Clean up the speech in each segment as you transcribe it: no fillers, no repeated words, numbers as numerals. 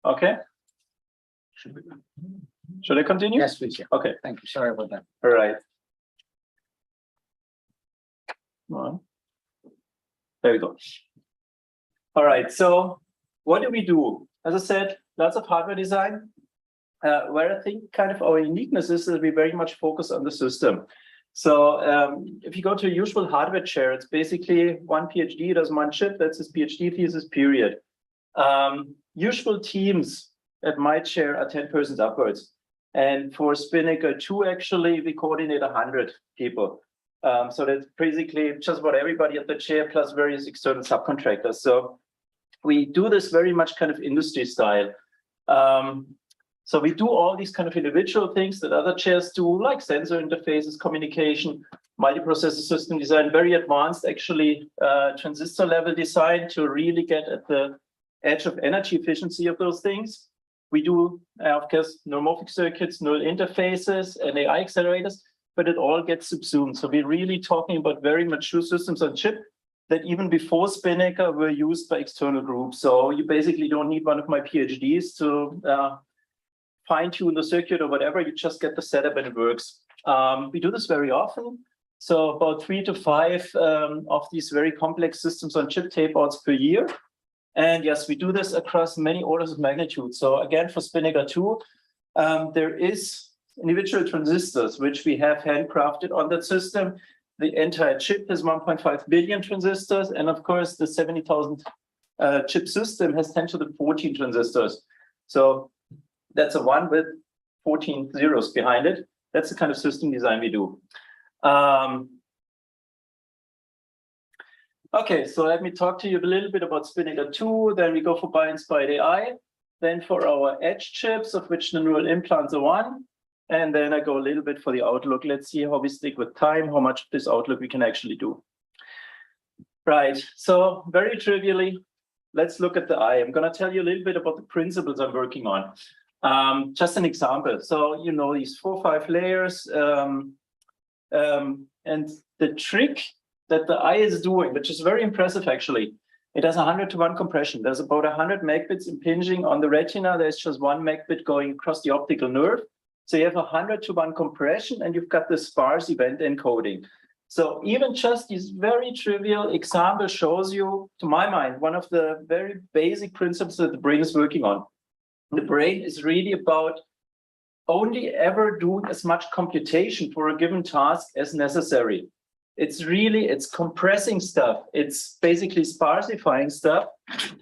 Okay. Should I continue? Yes, please. Yeah. Okay. Thank you. Sorry about that. All right. Come on. There we go. All right. So what do we do? As I said, lots of hardware design. Where I think kind of our uniqueness is that we very much focus on the system. So if you go to a usual hardware chair, it's basically one PhD does one chip. That's his PhD thesis, period. Usual teams at my chair are 10 persons upwards. And for Spinnaker 2, actually, we coordinate 100 people. So that's basically just about everybody at the chair plus various external subcontractors. So we do this very much kind of industry style. So we do all these kind of individual things that other chairs do, like sensor interfaces, communication, multiprocessor system design, very advanced, actually, transistor level design to really get at the edge of energy efficiency of those things. We do, of course, neuromorphic circuits, neural interfaces, and AI accelerators, but it all gets subsumed. So we're really talking about very mature systems on chip that even before Spinnaker were used by external groups. So you basically don't need one of my PhDs to fine-tune the circuit or whatever. You just get the setup and it works. We do this very often. So about 3 to 5 of these very complex systems on chip tape-outs per year. And yes, we do this across many orders of magnitude. So again, for Spinnaker 2, there is individual transistors, which we have handcrafted on that system. The entire chip has 1.5 billion transistors. And of course, the 70,000 chip system has 10 to the 14 transistors. So that's a 1 with 14 zeros behind it. That's the kind of system design we do. Okay, so let me talk to you a little bit about Spinnaker 2. Then we go for bi-inspired AI. Then for our edge chips, of which the neural implants are one. And then I go a little bit for the outlook. Let's see how we stick with time, how much of this outlook we can actually do. Right, so very trivially, let's look at the eye. I'm going to tell you a little bit about the principles I'm working on. Just an example. So, you know, these 4 or 5 layers. And the trick that the eye is doing, which is very impressive, actually, it has 100-to-1 compression. There's about 100 megbits impinging on the retina. There's just 1 megbit going across the optical nerve. So you have 100-to-1 compression, and you've got the sparse event encoding. So even just this very trivial example shows you, to my mind, one of the very basic principles that the brain is working on. The brain is really about only ever doing as much computation for a given task as necessary. It's compressing stuff. It's basically sparsifying stuff.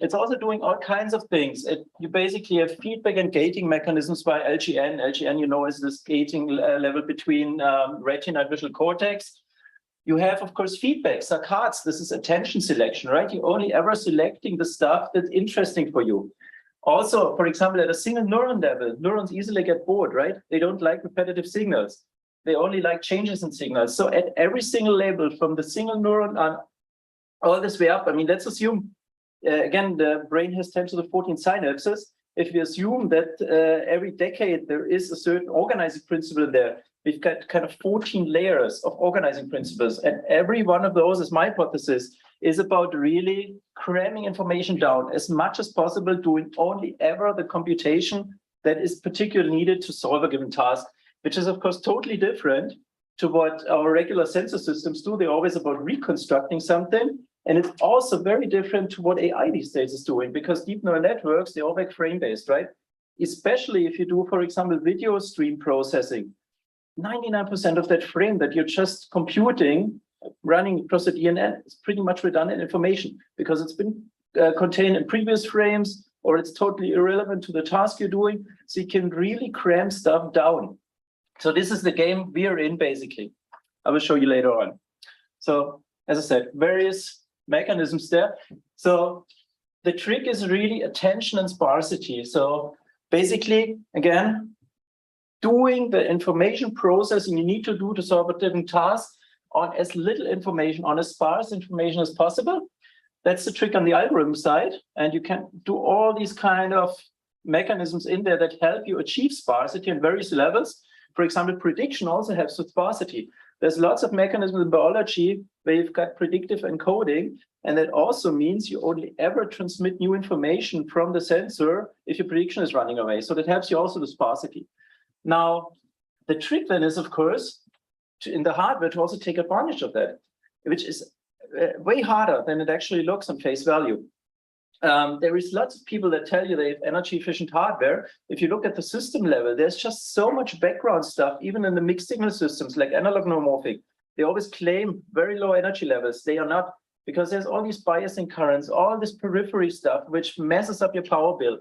It's also doing all kinds of things. You basically have feedback and gating mechanisms by LGN. LGN, you know, is this gating level between retina and visual cortex. You have, of course, feedback, saccades. This is attention selection, right? You're only ever selecting the stuff that's interesting for you. Also, for example, at a single neuron level, neurons easily get bored, right? They don't like repetitive signals. They only like changes in signals. So at every single level, from the single neuron on all this way up, I mean, let's assume, again, the brain has 10 to the 14 synapses. If we assume that every decade there is a certain organizing principle there, we've got kind of 14 layers of organizing principles. And every one of those, is my hypothesis, is about really cramming information down as much as possible, doing only ever the computation that is particularly needed to solve a given task, which is, of course, totally different to what our regular sensor systems do. They're always about reconstructing something. And it's also very different to what AI these days is doing, because deep neural networks, they're all back frame-based, right? Especially if you do, for example, video stream processing. 99% of that frame that you're just computing, running across the DNN, is pretty much redundant information because it's been contained in previous frames, or it's totally irrelevant to the task you're doing. So you can really cram stuff down. So this is the game we are in, basically. I will show you later on. So as I said, various mechanisms there. So the trick is really attention and sparsity. So basically, again, doing the information processing you need to do to solve a different task on as little information, on as sparse information as possible. That's the trick on the algorithm side. And you can do all these kind of mechanisms in there that help you achieve sparsity on various levels. For example, prediction also has sparsity. There's lots of mechanisms in biology where you've got predictive encoding, and that also means you only ever transmit new information from the sensor if your prediction is running away. So that helps you also with sparsity. Now, the trick then is, of course, in the hardware to also take advantage of that, which is way harder than it actually looks on face value. There is lots of people that tell you they have energy efficient hardware. If you look at the system level, there's just so much background stuff, even in the mixed signal systems like analog neuromorphic. They always claim very low energy levels. They are not, because there's all these biasing currents, all this periphery stuff, which messes up your power bill.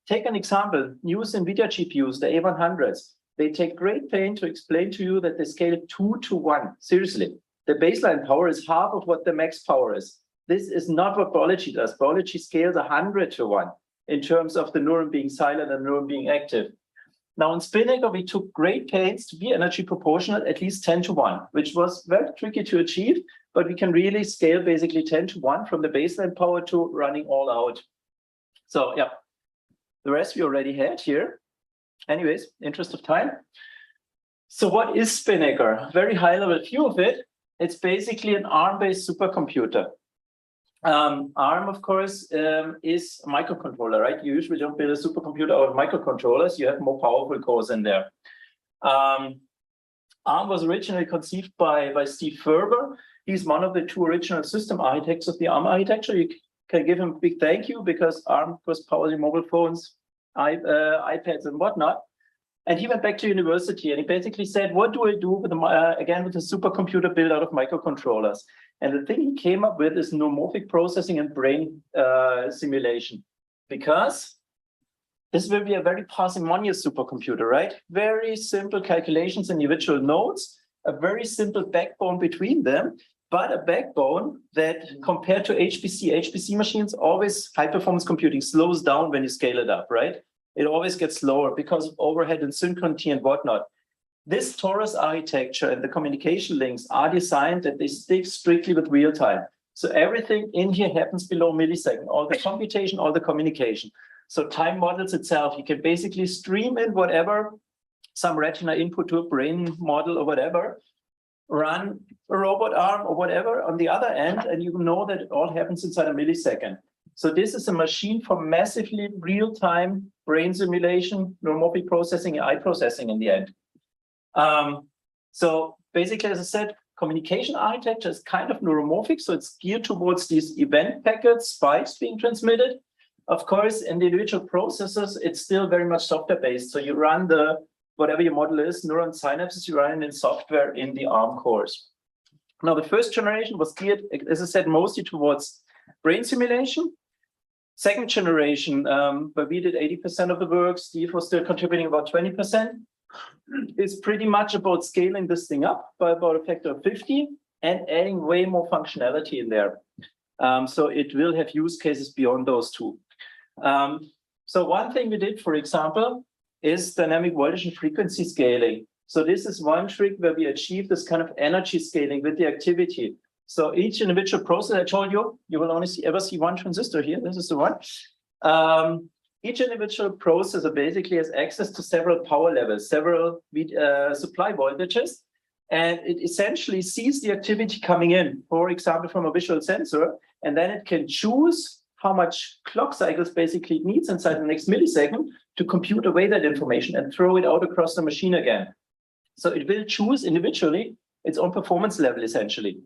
Take an example, use NVIDIA GPUs, the A100s. They take great pain to explain to you that they scale 2 to 1. Seriously, the baseline power is half of what the max power is. This is not what biology does. Biology scales 100 to 1 in terms of the neuron being silent and neuron being active. Now in Spinnaker, we took great pains to be energy proportional, at least 10 to 1, which was very tricky to achieve, but we can really scale basically 10 to 1 from the baseline power to running all out. So yeah, the rest we already had here. Anyways, interest of time. So what is Spinnaker? Very high level view of it. It's basically an ARM-based supercomputer. ARM, of course, is a microcontroller, right? You usually don't build a supercomputer out of microcontrollers. You have more powerful cores in there. ARM was originally conceived by Steve Ferber. He's one of the 2 original system architects of the ARM architecture. You can give him a big thank you because ARM, of course, powers your mobile phones, iPads, and whatnot. And he went back to university and he basically said, what do I do with again with a supercomputer built out of microcontrollers? And the thing he came up with is neuromorphic processing and brain simulation, because this will be a very parsimonious supercomputer, right? Very simple calculations, individual nodes, a very simple backbone between them, but a backbone that compared to HPC machines, always high performance computing slows down when you scale it up, right? It always gets slower because of overhead and synchronity and whatnot. This Torus architecture and the communication links are designed that they stick strictly with real time. So everything in here happens below millisecond, all the computation, all the communication. So time models itself, you can basically stream in whatever, some retina input to a brain model or whatever, run a robot arm or whatever on the other end, and you know that it all happens inside a millisecond. So this is a machine for massively real-time brain simulation, neuromorphic processing, AI processing in the end. So basically, as I said, communication architecture is kind of neuromorphic, so it's geared towards these event packets, spikes being transmitted. Of course, in the individual processors, it's still very much software-based. So you run the, whatever your model is, neuron synapses, you run it in software in the ARM cores. Now, the first generation was geared, as I said, mostly towards brain simulation. Second generation, where we did 80% of the work, Steve was still contributing about 20%, is pretty much about scaling this thing up by about a factor of 50 and adding way more functionality in there. So it will have use cases beyond those 2. So one thing we did, for example, is dynamic voltage and frequency scaling. So this is one trick where we achieve this kind of energy scaling with the activity. So each individual process, I told you, you will only ever see one transistor here. This is the one. Each individual processor basically has access to several power levels, several supply voltages, and it essentially sees the activity coming in, for example, from a visual sensor, and then it can choose how much clock cycles basically it needs inside the next millisecond to compute away that information and throw it out across the machine again. So it will choose individually its own performance level, essentially.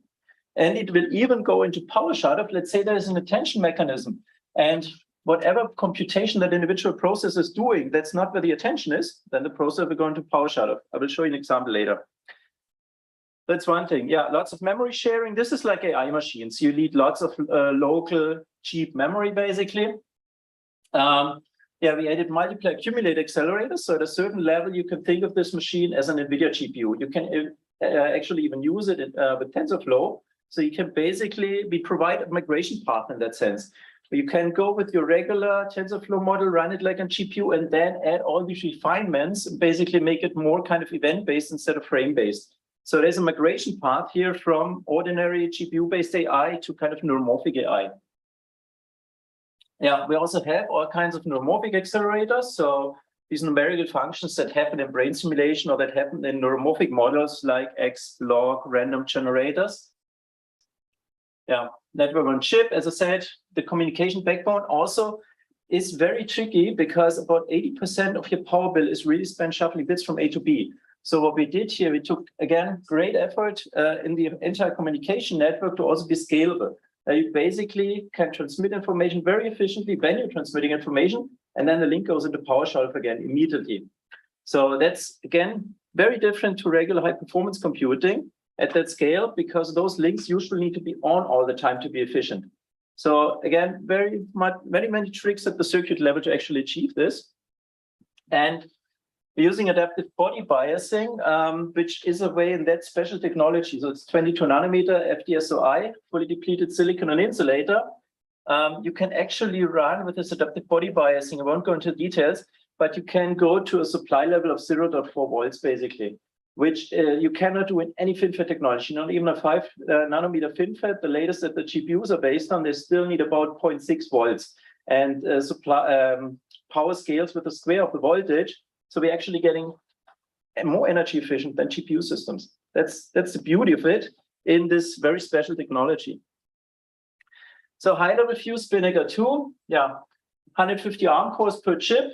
And it will even go into power shutoff. Let's say there is an attention mechanism, and whatever computation that individual processor is doing, that's not where the attention is, then the processor will go into power shutoff. I will show you an example later. That's one thing. Yeah, lots of memory sharing. This is like AI machines. You need lots of local, cheap memory, basically. Yeah, we added multiple accumulate accelerators. So at a certain level, you can think of this machine as an NVIDIA GPU. You can actually even use it with TensorFlow. So you can basically provide a migration path in that sense. You can go with your regular TensorFlow model, run it like a GPU, and then add all these refinements, and basically make it more kind of event-based instead of frame-based. So there's a migration path here from ordinary GPU-based AI to kind of neuromorphic AI. Yeah, we also have all kinds of neuromorphic accelerators. So these numerical functions that happen in brain simulation or that happen in neuromorphic models like X, log, random generators. Yeah, network on chip, as I said, the communication backbone also is very tricky because about 80% of your power bill is really spent shuffling bits from A to B. So what we did here, we took, again, great effort in the entire communication network to also be scalable. You basically can transmit information very efficiently when you're transmitting information, and then the link goes into PowerShelf again immediately. So that's, again, very different to regular high-performance computing at that scale, because those links usually need to be on all the time to be efficient. So again, very many tricks at the circuit level to actually achieve this. And using adaptive body biasing, which is a way in that special technology. So it's 22 nanometer FDSOI, fully depleted silicon and insulator. You can actually run with this adaptive body biasing. I won't go into details, but you can go to a supply level of 0.4 volts, basically, which you cannot do in any FinFET technology, not even a 5 nanometer FinFET, the latest that the GPUs are based on. They still need about 0.6 volts and power scales with the square of the voltage. So we're actually getting more energy efficient than GPU systems. That's the beauty of it in this very special technology. So high-level view, Spinnaker 2, yeah, 150 ARM cores per chip.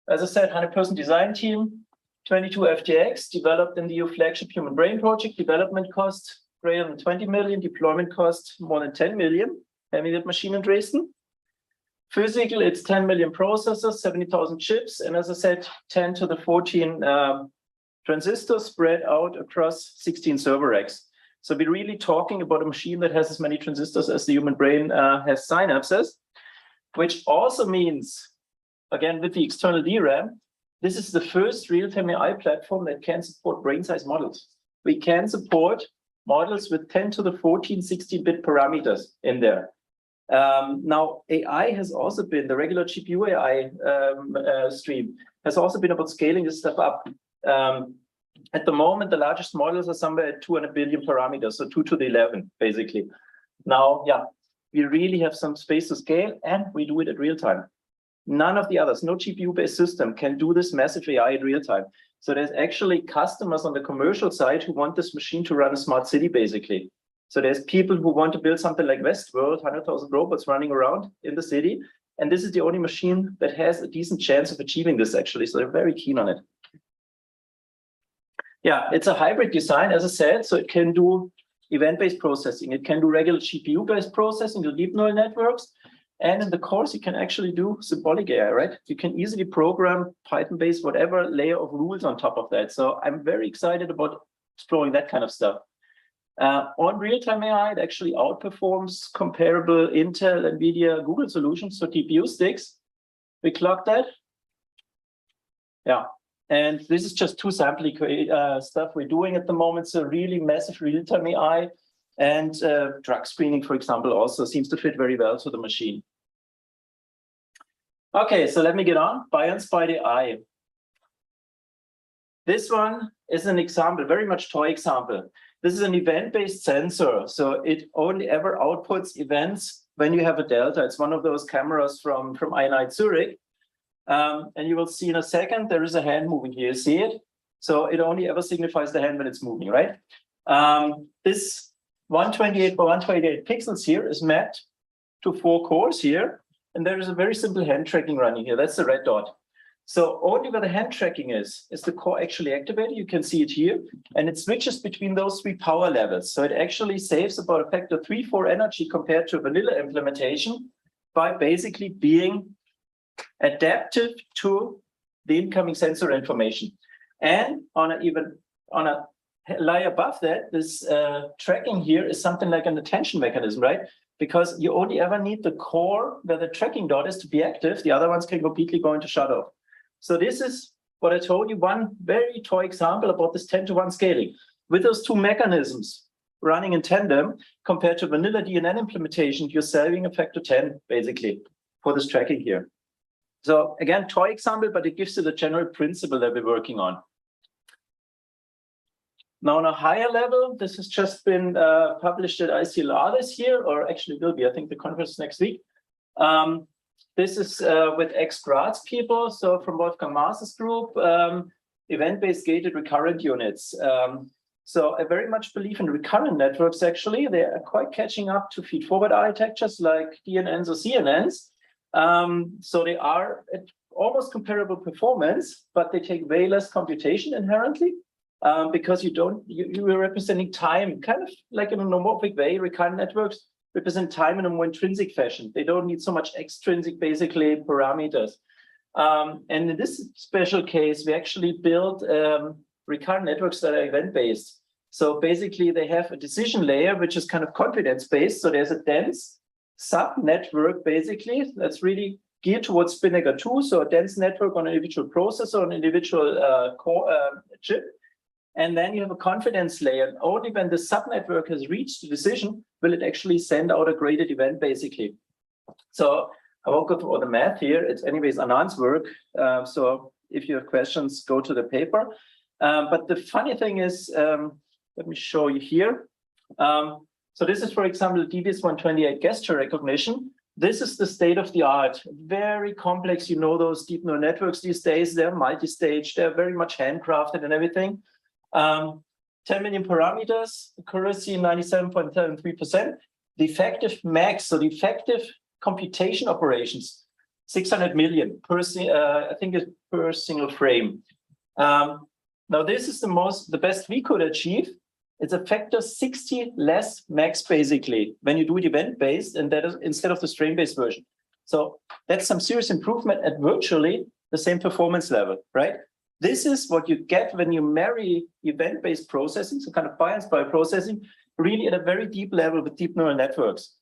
As I said, 100-person design team, 22 FTX, developed in the EU flagship Human Brain Project. Development cost greater than 20 million, deployment cost more than 10 million, having that machine in Dresden. Physical, it's 10 million processors, 70,000 chips, and as I said, 10 to the 14 transistors spread out across 16 server racks. So we're really talking about a machine that has as many transistors as the human brain has synapses, which also means, again, with the external DRAM, this is the first real-time AI platform that can support brain-size models. We can support models with 10 to the 14, 16-bit parameters in there. Now, AI has also been, the regular GPU AI stream has also been about scaling this stuff up. At the moment, the largest models are somewhere at 200 billion parameters, so 2 to the 11, basically. Now, yeah, we really have some space to scale, and we do it at real time. None of the others, no GPU-based system can do this massive AI in real time. So there's actually customers on the commercial side who want this machine to run a smart city, basically. So there's people who want to build something like Westworld, 100,000 robots running around in the city. And this is the only machine that has a decent chance of achieving this, actually. So they're very keen on it. Yeah, it's a hybrid design, as I said. So it can do event-based processing. It can do regular GPU-based processing, the deep neural networks. And in the course, you can actually do symbolic AI, right? You can easily program Python-based whatever layer of rules on top of that. So I'm very excited about exploring that kind of stuff. On real-time AI, it actually outperforms comparable Intel, NVIDIA, Google solutions, so TPU sticks. We clocked that. Yeah, and this is just two sampling stuff we're doing at the moment. So really massive real-time AI. And drug screening, for example, also seems to fit very well to the machine. Okay, so let me get on. Bio-inspired AI. This one is an example, very much toy example. This is an event-based sensor. So it only ever outputs events when you have a delta. It's one of those cameras from INI Zurich. And you will see in a second, there is a hand moving here. You see it? So it only ever signifies the hand when it's moving, right? This 128 by 128 pixels here is mapped to 4 cores here. And there is a very simple hand tracking running here. That's the red dot. So only where the hand tracking is the core actually activated. You can see it here. And it switches between those 3 power levels. So it actually saves about a factor 3-4 energy compared to a vanilla implementation by basically being adaptive to the incoming sensor information. And on a layer above that, this tracking here is something like an attention mechanism, right? Because you only ever need the core where the tracking dot is to be active. The other ones can completely go into shut-off. So this is what I told you, one very toy example about this 10-to-1 scaling. With those 2 mechanisms running in tandem, compared to vanilla DNN implementation, you're saving a factor 10, basically, for this tracking here. So again, toy example, but it gives you the general principle that we're working on. Now, on a higher level, this has just been published at ICLR this year, or actually will be, I think the conference next week. This is with ex-Graz people, so from Wolfgang Maaß's group, event-based gated recurrent units. So I very much believe in recurrent networks, actually. They are quite catching up to feed-forward architectures like DNNs or CNNs. So they are at almost comparable performance, but they take way less computation inherently because you are representing time, kind of like in a nomorphic way. Recurrent networks represent time in a more intrinsic fashion. They don't need so much extrinsic, basically, parameters. And in this special case, we actually built recurrent networks that are event-based. So basically, they have a decision layer, which is kind of confidence-based. So there's a dense sub-network, basically, that's really geared towards Spinnaker 2. So a dense network on an individual processor, an individual core chip. And then you have a confidence layer. And only when the sub-network has reached the decision will it actually send out a graded event, basically. So I won't go through all the math here. It's anyways Anand's work. So if you have questions, go to the paper. But the funny thing is, let me show you here. So this is, for example, DBS128 gesture recognition. This is the state of the art. Very complex, you know, those deep neural networks these days, they're multi-stage, they're very much handcrafted and everything. 10 million parameters, accuracy 97.73%. The effective max, so the effective computation operations, 600 million per, I think it's per single frame. Now this is the best we could achieve. It's a factor 60 less max, basically, when you do it event-based, and that is instead of the strain-based version. So that's some serious improvement at virtually the same performance level, right? This is what you get when you marry event-based processing, so kind of bi-inspired processing, really at a very deep level with deep neural networks.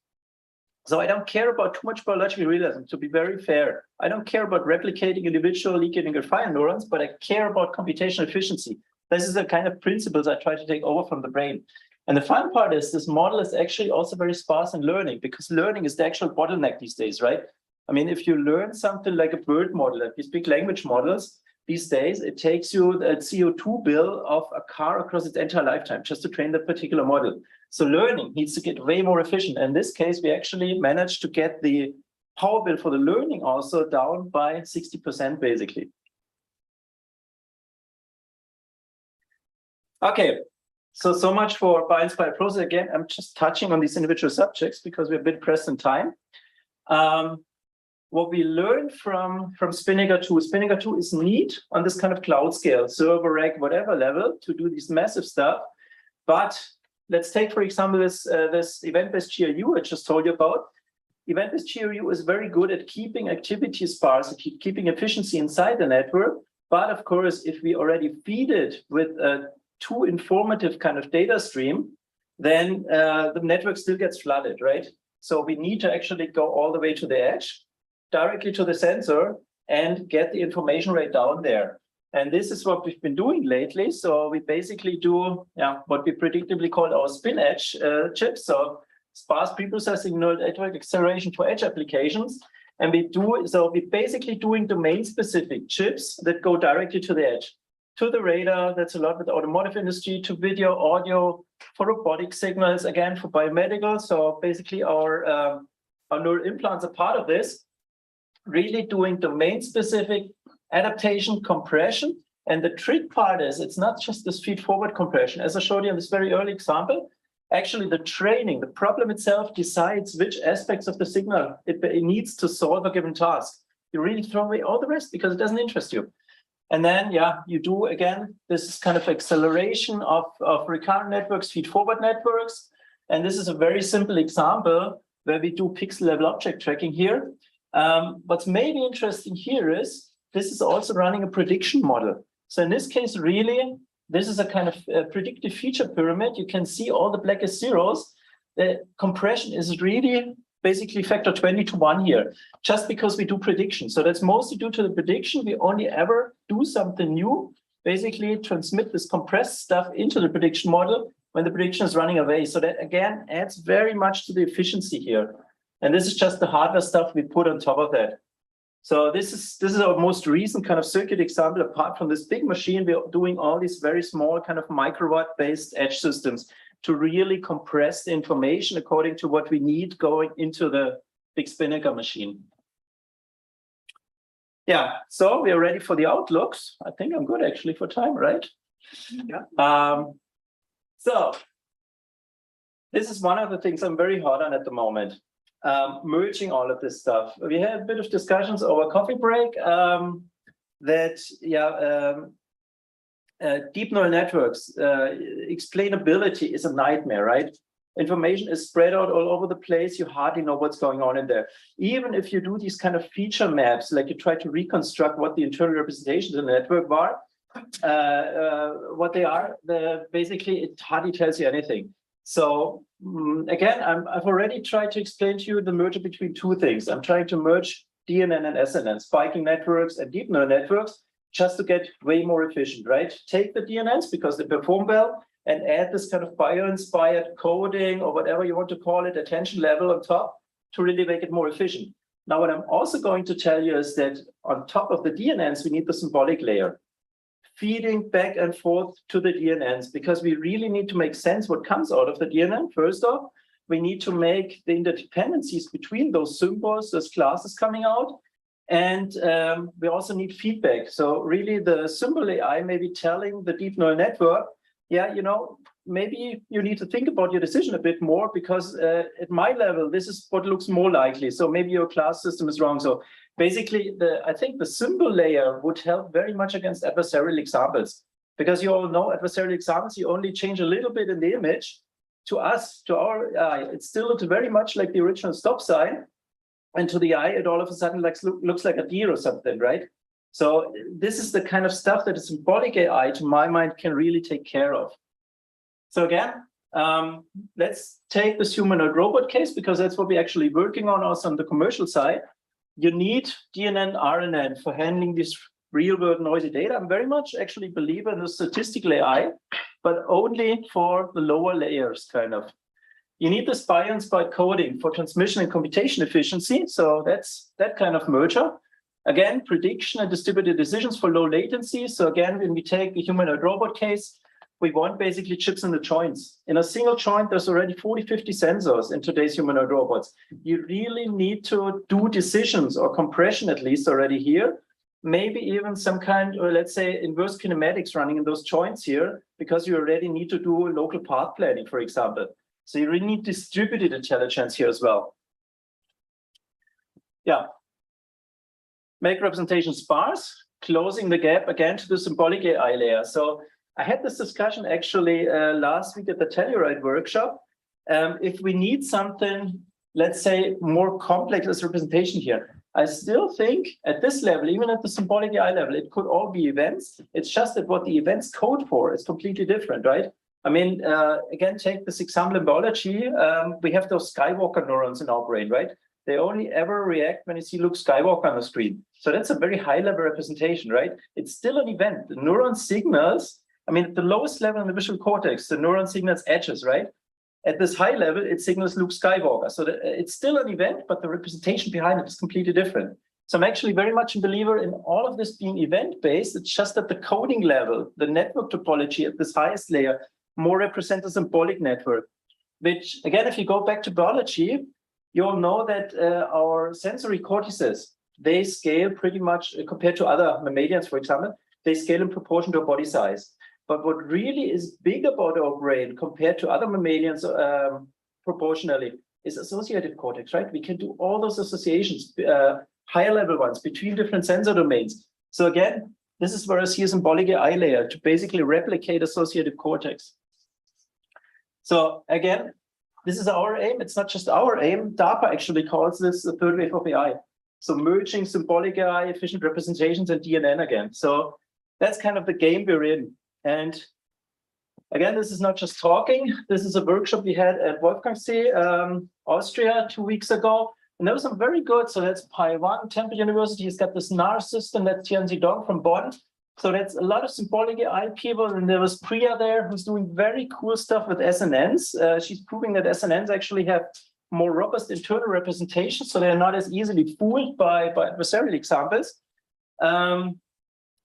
So I don't care about too much biological realism, to be very fair. I don't care about replicating individual leaking and fire neurons, but I care about computational efficiency. This is the kind of principles I try to take over from the brain. And the fun part is this model is actually also very sparse in learning, because learning is the actual bottleneck these days, right? I mean, if you learn something like a bird model, like these big language models, these days, it takes you a CO2 bill of a car across its entire lifetime just to train that particular model. So learning needs to get way more efficient. In this case, we actually managed to get the power bill for the learning also down by 60%, basically. Okay, so much for bi-inspired process. Again, I'm just touching on these individual subjects because we're a bit pressed in time. What we learned from Spinnaker 2, Spinnaker 2 is neat on this kind of cloud scale, server, rack, whatever level to do this massive stuff. But let's take, for example, this event-based GRU I just told you about. Event-based GRU is very good at keeping activity sparse, keeping efficiency inside the network. But of course, if we already feed it with a too informative kind of data stream, then the network still gets flooded, right? So we need to actually go all the way to the edge, directly to the sensor, and get the information rate down there. And this is what we've been doing lately. So we basically do what we predictably call our spin edge chips. So sparse preprocessing neural network acceleration for edge applications. And we're basically doing domain-specific chips that go directly to the edge. To the radar, that's a lot with the automotive industry, to video, audio, for robotic signals, again, for biomedical. So basically our neural implants are part of this, really doing domain-specific adaptation, compression. And the trick part is it's not just this feed-forward compression. As I showed you in this very early example, actually the training, the problem itself decides which aspects of the signal it needs to solve a given task. You really throw away all the rest because it doesn't interest you. And then, you do, again, this kind of acceleration of recurrent networks, feed-forward networks. And this is a very simple example where we do pixel-level object tracking here. What's maybe interesting here is this is also running a prediction model. So in this case, really, this is a kind of predictive feature pyramid. You can see all the blackest zeros. The compression is really basically factor 20 to 1 here, just because we do prediction. So that's mostly due to the prediction. We only ever do something new, basically transmit this compressed stuff into the prediction model when the prediction is running away. So that, again, adds very much to the efficiency here. And this is just the hardware stuff we put on top of that. So this is our most recent kind of circuit example. Apart from this big machine, we're doing all these very small kind of microwatt-based edge systems to really compress the information according to what we need going into the big Spinnaker machine. Yeah, so we are ready for the outlooks. I think I'm good actually for time, right? Yeah. So this is one of the things I'm very hot on at the moment, merging all of this stuff. We had a bit of discussions over coffee break deep neural networks, explainability is a nightmare, right? Information is spread out all over the place. You hardly know what's going on in there. Even if you do these kind of feature maps, like you try to reconstruct what the internal representations in the network are, what they are, basically it hardly tells you anything. So again, I've already tried to explain to you the merger between two things. I'm trying to merge DNN and SNN, spiking networks and deep neural networks, just to get way more efficient, right? Take the DNNs because they perform well, and add this kind of bio-inspired coding or whatever you want to call it, attention level on top to really make it more efficient. Now, what I'm also going to tell you is that on top of the DNNs, we need the symbolic layer, feeding back and forth to the DNNs, because we really need to make sense what comes out of the DNN. First off, we need to make the interdependencies between those symbols, those classes coming out. And we also need feedback. So really the symbol AI may be telling the deep neural network, yeah, you know, maybe you need to think about your decision a bit more, because at my level, this is what looks more likely. So maybe your class system is wrong. So basically, I think the symbol layer would help very much against adversarial examples, because you all know adversarial examples, you only change a little bit in the image. To us, to our eye, it still looks very much like the original stop sign. And to the eye, it all of a sudden looks like a deer or something, right? So this is the kind of stuff that a symbolic AI, to my mind, can really take care of. So again, let's take this humanoid robot case, because that's what we're actually working on also on the commercial side. You need DNN, RNN for handling this real-world noisy data. I'm very much actually a believer in the statistical AI, but only for the lower layers, kind of. You need this bio-inspired coding for transmission and computation efficiency. So that's that kind of merger. Again, prediction and distributed decisions for low latency. So again, when we take a humanoid robot case, we want basically chips in the joints. In a single joint, there's already 40, 50 sensors in today's humanoid robots. You really need to do decisions or compression at least already here. Maybe even some kind, or let's say inverse kinematics running in those joints here, because you already need to do local path planning, for example. So you really need distributed intelligence here as well. Yeah. Make representation sparse, closing the gap again to the symbolic AI layer. So I had this discussion actually last week at the Telluride workshop. If we need something, let's say, more complex as representation here, I still think at this level, even at the symbolic AI level, it could all be events. It's just that what the events code for is completely different, right? I mean, again, take this example in biology. We have those Skywalker neurons in our brain, right? They only ever react when you see Luke Skywalker on the screen. So that's a very high-level representation, right? It's still an event. The neuron signals, I mean, at the lowest level in the visual cortex, the neuron signals edges, right? At this high level, it signals Luke Skywalker. So it's still an event, but the representation behind it is completely different. So I'm actually very much a believer in all of this being event-based. It's just at the coding level, the network topology at this highest layer, more represent a symbolic network, which, again, if you go back to biology, you'll know that our sensory cortices, they scale pretty much compared to other mammalians, for example, they scale in proportion to our body size. But what really is big about our brain compared to other mammalians proportionally is associative cortex, right? We can do all those associations, higher level ones between different sensor domains. So again, this is where I see a symbolic AI layer to basically replicate associative cortex. So again, this is our aim. It's not just our aim. DARPA actually calls this the third wave of AI. So merging symbolic AI, efficient representations, and DNN again. So that's kind of the game we're in. And again, this is not just talking. This is a workshop we had at Wolfgangsee, Austria 2 weeks ago. And that was some very good. So that's Pi1, Temple University. He's got this NAR system. That's Tianzi Dong from Bonn. So that's a lot of symbolic AI people. And there was Priya there, who's doing very cool stuff with SNNs. She's proving that SNNs actually have more robust internal representation, so they're not as easily fooled by adversarial examples than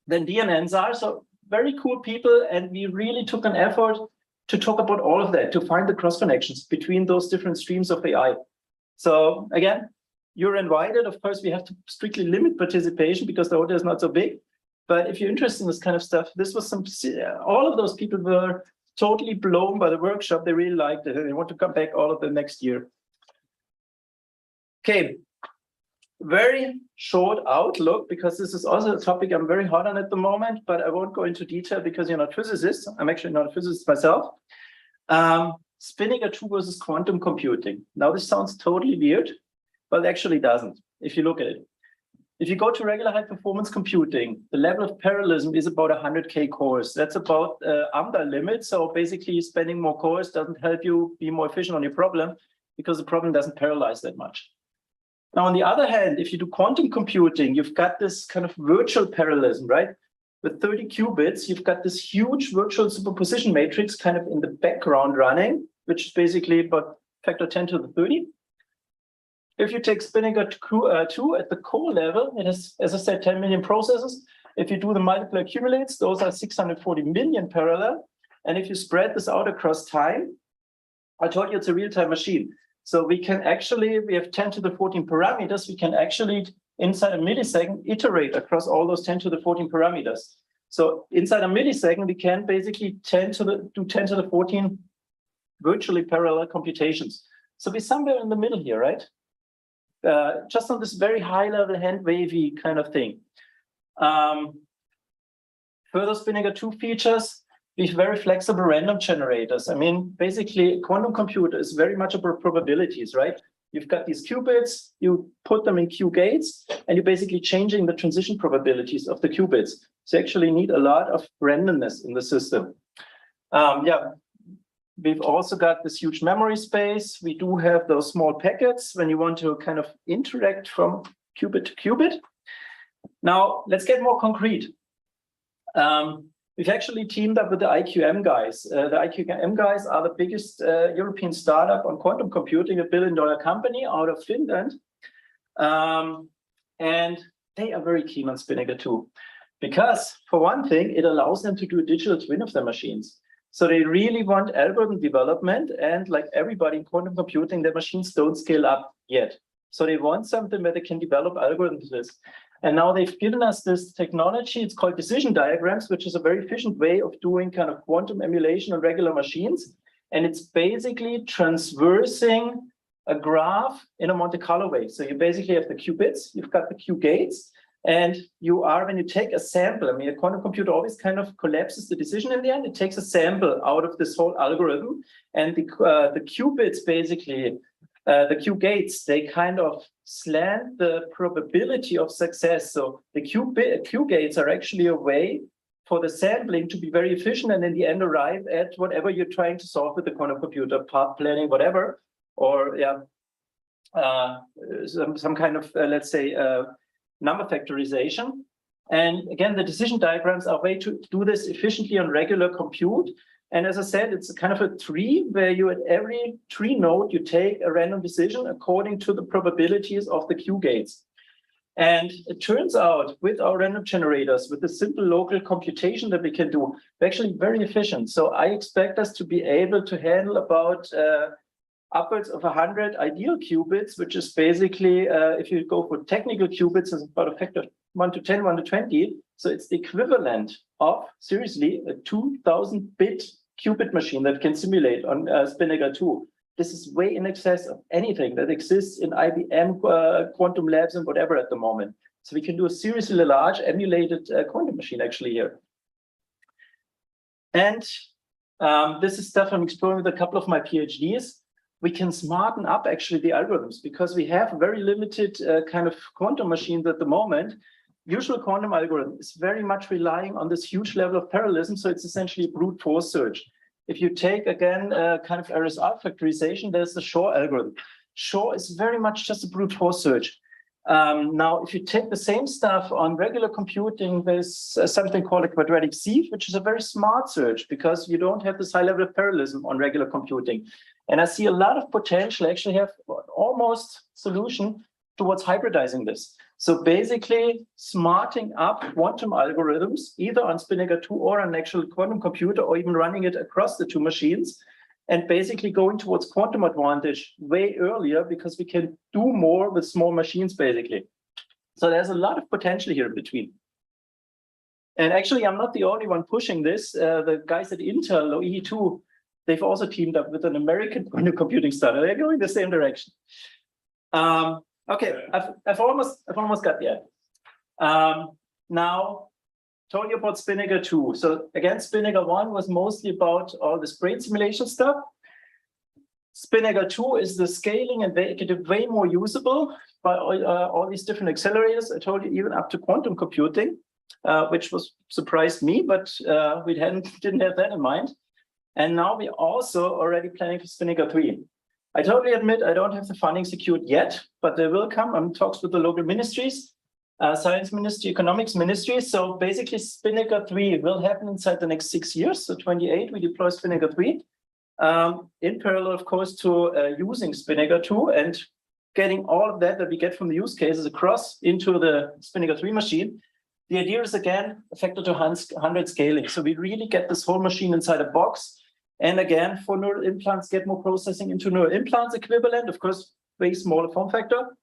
DNNs are. So very cool people. And we really took an effort to talk about all of that, to find the cross connections between those different streams of AI. So again, you're invited. Of course, we have to strictly limit participation because the order is not so big. But if you're interested in this kind of stuff, this was all of those people were totally blown by the workshop. They really liked it, and they want to come back all of them next year. Okay, very short outlook, because this is also a topic I'm very hot on at the moment, but I won't go into detail because you're not physicists. I'm actually not a physicist myself. Spinnaker 2 versus quantum computing. Now, this sounds totally weird, but it actually doesn't, if you look at it. If you go to regular high-performance computing, the level of parallelism is about 100K cores. That's about under limit. So basically, spending more cores doesn't help you be more efficient on your problem because the problem doesn't parallelize that much. Now, on the other hand, if you do quantum computing, you've got this kind of virtual parallelism, right? With 30 qubits, you've got this huge virtual superposition matrix kind of in the background running, which is basically about factor 10 to the 30. If you take Spinnaker 2 at the core level, it has, as I said, 10 million processors. If you do the multiple accumulates, those are 640 million parallel. And if you spread this out across time, I told you it's a real-time machine. So we can actually, we have 10 to the 14 parameters. We can actually, inside a millisecond, iterate across all those 10 to the 14 parameters. So inside a millisecond, we can basically do 10 to the 14 virtually parallel computations. So we're somewhere in the middle here, right? Just on this very high level hand wavy kind of thing. Further Spinnaker 2 features, we have very flexible random generators. I mean, basically, a quantum computer is very much about probabilities, right? You've got these qubits, you put them in Q gates, and you're basically changing the transition probabilities of the qubits. So you actually need a lot of randomness in the system. We've also got this huge memory space. We do have those small packets when you want to kind of interact from qubit to qubit. Now, let's get more concrete. We've actually teamed up with the IQM guys. The IQM guys are the biggest European startup on quantum computing, $1 billion company out of Finland. And they are very keen on Spinnaker 2 because, for one thing, it allows them to do a digital twin of their machines. So they really want algorithm development, and like everybody in quantum computing, their machines don't scale up yet. So they want something where they can develop algorithms with. And now they've given us this technology. It's called decision diagrams, which is a very efficient way of doing kind of quantum emulation on regular machines. And it's basically transversing a graph in a Monte Carlo way. So you basically have the qubits, you've got the Q gates, and you are, when you take a sample, I mean, a quantum computer always kind of collapses the decision in the end. It takes a sample out of this whole algorithm, and the qubits basically, the Q gates, they kind of slant the probability of success. So the Q gates are actually a way for the sampling to be very efficient and in the end arrive at whatever you're trying to solve with the quantum computer, path planning, whatever, or some kind of, let's say, number factorization. And again, the decision diagrams are a way to do this efficiently on regular compute. And as I said, it's a kind of a tree where you, at every tree node, you take a random decision according to the probabilities of the Q gates. And it turns out with our random generators, with the simple local computation that we can do, we're actually very efficient. So I expect us to be able to handle about upwards of 100 ideal qubits, which is basically, if you go for technical qubits, it's about a factor of 1 to 10, 1 to 20. So it's the equivalent of, seriously, a 2,000-bit qubit machine that can simulate on Spinnaker 2. This is way in excess of anything that exists in IBM quantum labs and whatever at the moment. So we can do a seriously large emulated quantum machine actually here. And this is stuff I'm exploring with a couple of my PhDs. We can smarten up actually the algorithms because we have very limited kind of quantum machines at the moment. Usual quantum algorithm is very much relying on this huge level of parallelism. So it's essentially a brute force search. If you take, again, kind of RSR factorization, there's the Shor algorithm. Shor is very much just a brute force search. Now, if you take the same stuff on regular computing, there's something called a quadratic sieve, which is a very smart search because you don't have this high level of parallelism on regular computing. And I see a lot of potential, actually have almost solution towards hybridizing this. So basically smarting up quantum algorithms, either on Spinnaker 2 or on an actual quantum computer, or even running it across the two machines, and basically going towards quantum advantage way earlier because we can do more with small machines, basically. So there's a lot of potential here in between. And actually, I'm not the only one pushing this. The guys at Intel, or E2, they've also teamed up with an American quantum computing startup. They're going the same direction. Okay, I've almost got there. Now, told you about Spinnaker 2. So again, Spinnaker 1 was mostly about all this brain simulation stuff. Spinnaker 2 is the scaling and make it way more usable by all these different accelerators. I told you, even up to quantum computing, which surprised me, but we didn't have that in mind. And now we're also already planning for Spinnaker 3. I totally admit I don't have the funding secured yet, but they will come. I'm in talks with the local ministries, Science Ministry, Economics Ministry. So basically, Spinnaker 3 will happen inside the next 6 years. So 28, we deploy Spinnaker 3. In parallel, of course, to using Spinnaker 2 and getting all of that we get from the use cases across into the Spinnaker 3 machine. The idea is, again, a factor to 100 scaling. So we really get this whole machine inside a box. And again, for neural implants, get more processing into neural implants equivalent, of course, way smaller form factor.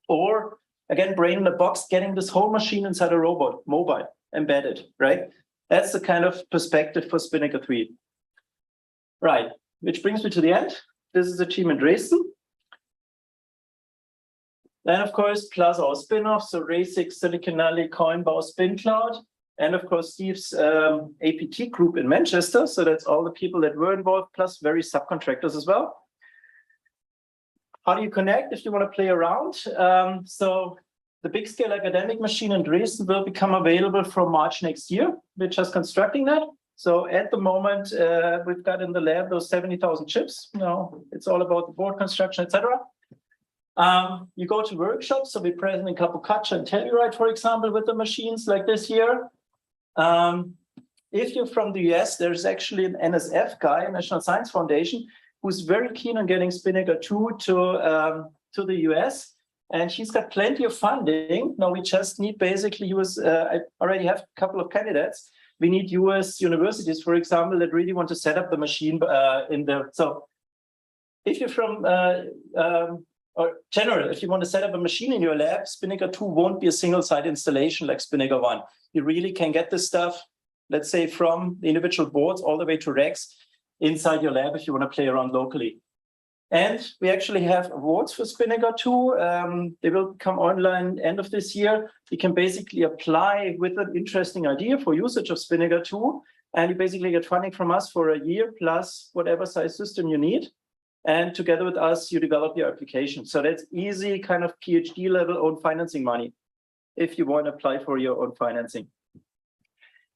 Or, again, brain in a box, getting this whole machine inside a robot, mobile, embedded, right? That's the kind of perspective for Spinnaker 3. Right, which brings me to the end. This is the team in Dresden. Then, of course, plus our spin-offs, so RASIC, Silicon Valley, Coinbase, SpinCloud, and of course, Steve's APT group in Manchester. So that's all the people that were involved, plus various subcontractors as well. How do you connect if you want to play around? So the big scale academic machine in Dresden will become available from March next year. We're just constructing that. So at the moment, we've got in the lab those 70,000 chips. It's all about the board construction, etc. You go to workshops, so we're present in Capocaccia and Telluride, for example, with the machines like this here. If you're from the US, there's actually an NSF guy, National Science Foundation, who's very keen on getting Spinnaker 2 to the US. And he's got plenty of funding. Now we just need basically US, I already have a couple of candidates. We need US universities, for example, that really want to set up the machine in there. So if you're from, or general, if you want to set up a machine in your lab, Spinnaker 2 won't be a single site installation like Spinnaker 1. You really can get this stuff, let's say, from the individual boards all the way to racks inside your lab if you want to play around locally. And we actually have awards for Spinnaker 2. They will come online end of this year. You can basically apply with an interesting idea for usage of Spinnaker 2. And you basically get funding from us for a year plus whatever size system you need. And together with us, you develop your application. So that's easy kind of PhD level own financing money if you want to apply for your own financing.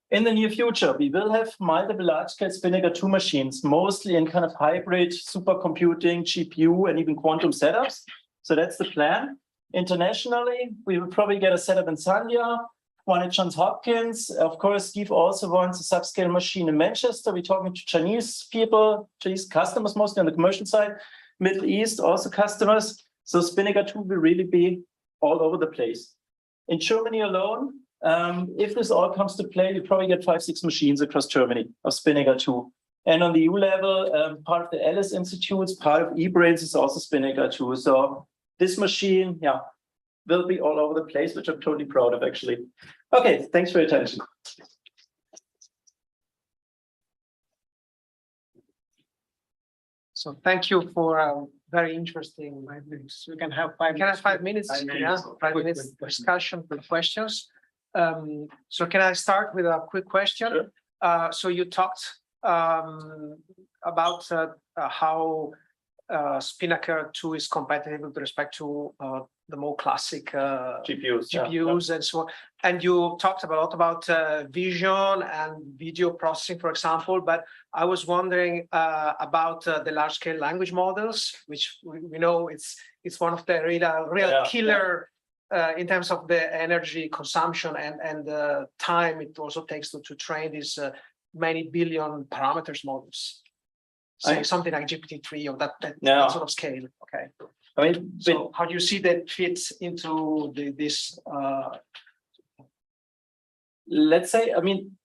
In the near future, we will have multiple large-scale Spinnaker 2 machines, mostly in kind of hybrid supercomputing, GPU, and even quantum setups. So that's the plan. Internationally, we will probably get a setup in Zambia, one at Johns Hopkins. Of course, Steve also wants a subscale machine in Manchester. We're talking to Chinese people, Chinese customers, mostly on the commercial side, Middle East, also customers. So Spinnaker 2 will really be all over the place. In Germany alone, if this all comes to play, you probably get 5-6 machines across Germany of Spinnaker 2. And on the EU level, part of the Alice Institutes, part of eBrains is also Spinnaker 2. So this machine, yeah, will be all over the place, which I'm totally proud of, actually. Okay, thanks for your attention. So thank you for very interesting. 5 minutes. We can have 5 minutes. Can I have 5 minutes? 5 minutes. Yeah, 5 minutes discussion with questions. So can I start with a quick question? Sure. So you talked about how Spinnaker 2 is competitive with respect to the more classic GPUs and so on. And you talked a lot about vision and video processing, for example, but I was wondering about the large-scale language models, which we know it's one of the real killer in terms of the energy consumption and the time it also takes to train these many billion parameters models. Say something like GPT-3 or that sort of scale. Okay. I mean, so how do you see that fits into this? Let's say, I mean,